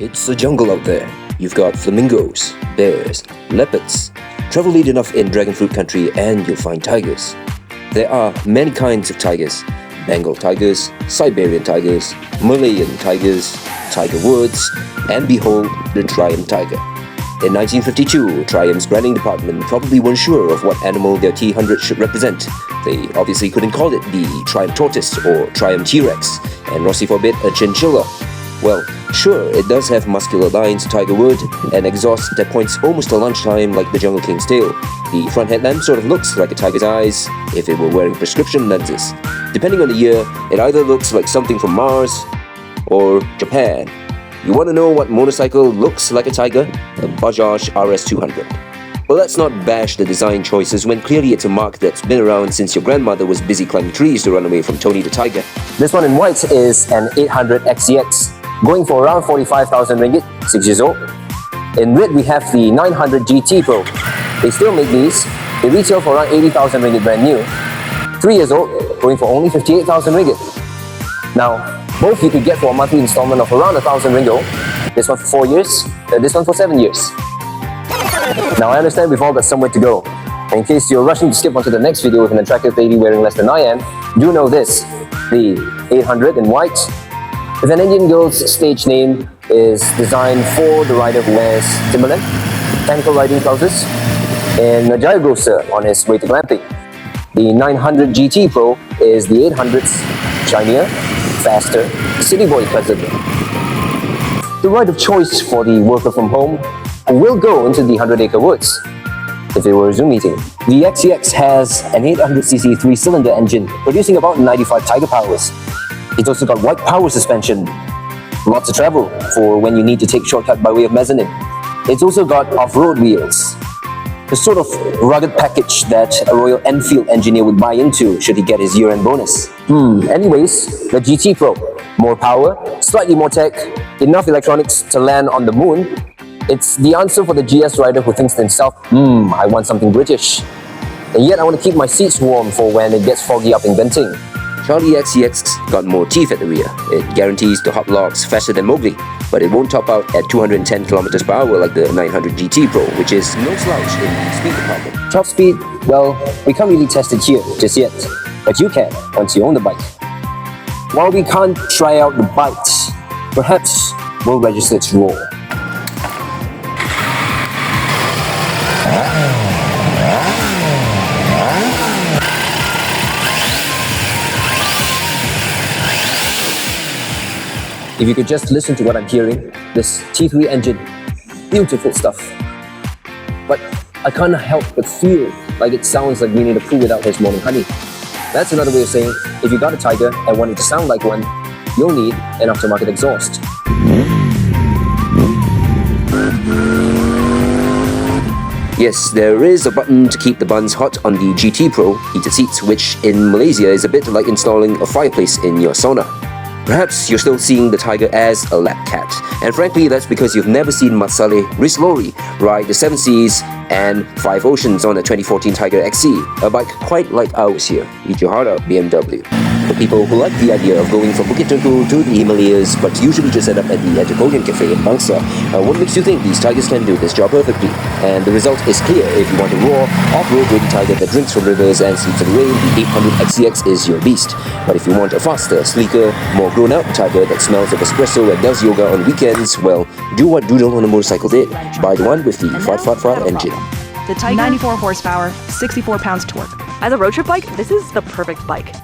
It's a jungle out there. You've got flamingos, bears, leopards. Travel late enough in dragon fruit country and you'll find tigers. There are many kinds of tigers. Bengal tigers, Siberian tigers, Malayan tigers, tiger woods, and behold, the Triumph tiger. In 1952, Triumph's branding department probably weren't sure of what animal their T100 should represent. They obviously couldn't call it the Triumph tortoise or Triumph T-Rex, and Rossi forbid a chinchilla. Well, sure, it does have muscular lines, tiger wood, and exhaust that points almost to lunchtime like the Jungle King's tail. The front headlamp sort of looks like a tiger's eyes if it were wearing prescription lenses. Depending on the year, it either looks like something from Mars or Japan. You want to know what motorcycle looks like a tiger? A Bajaj RS200. Well, let's not bash the design choices when clearly it's a mark that's been around since your grandmother was busy climbing trees to run away from Tony the Tiger. This one in white is an 800 XCX, going for around 45,000 ringgit, 6 years old. In red, we have the 900 GT Pro. They still make these. They retail for around 80,000 ringgit brand new. 3 years old, going for only 58,000 ringgit. Now, both you could get for a monthly installment of around 1,000 ringgit. This one for 4 years, this one for 7 years. Now, I understand we've all got somewhere to go. In case you're rushing to skip onto the next video with an attractive lady wearing less than I am, do know this: the 800 in white, with an Indian girl's stage name, is designed for the rider who wears Timberland, mechanical riding trousers, and a gyro grocer on his way to glamping. The 900 GT Pro is the 800's shinier, faster city boy cousin. The ride of choice for the worker from home who will go into the 100-acre woods if it were a Zoom meeting. The XCX has an 800cc 3-cylinder engine producing about 95 tiger powers. It's also got white power suspension, lots of travel for when you need to take shortcut by way of mezzanine. It's also got off-road wheels, the sort of rugged package that a Royal Enfield engineer would buy into should he get his year-end bonus. Anyways, the GT Pro, more power, slightly more tech, enough electronics to land on the moon. It's the answer for the GS rider who thinks to himself, I want something British. And yet I want to keep my seats warm for when it gets foggy up in Genting. Charlie XCX's got more teeth at the rear. It guarantees to hop logs faster than Mowgli, but it won't top out at 210 km per hour like the 900 GT Pro, which is no slouch in the speed department. Top speed, well, we can't really test it here just yet, but you can once you own the bike. While we can't try out the bite, perhaps we'll register its roar. If you could just listen to what I'm hearing, this T3 engine, beautiful stuff. But I can't help but feel like it sounds like Winnie the Pooh without his morning honey. That's another way of saying, if you got a Tiger and want it to sound like one, you'll need an aftermarket exhaust. Yes, there is a button to keep the buns hot on the GT Pro heated seats, which in Malaysia is a bit like installing a fireplace in your sauna. Perhaps you're still seeing the Tiger as a lap cat, and frankly that's because you've never seen Matsale Rislori ride the 7 Seas and 5 Oceans on a 2014 Tiger XC, a bike quite like ours here. Eat your heart out, BMW. For people who like the idea of going from Bukit Tengku to the Himalayas but usually just end up at the Antipodean Cafe in Bangsa, what makes you think these Tigers can do this job perfectly? And the result is clear. If you want a raw, off-road ready Tiger that drinks from rivers and sleeps in the rain, the 800 XCX is your beast. But if you want a faster, sleeker, more grown-up Tiger that smells of espresso and does yoga on weekends, well, do what Doodle on a motorcycle did. Buy the one with the fart engine. The Tiger, 94 horsepower, 64 pounds torque. As a road trip bike, this is the perfect bike.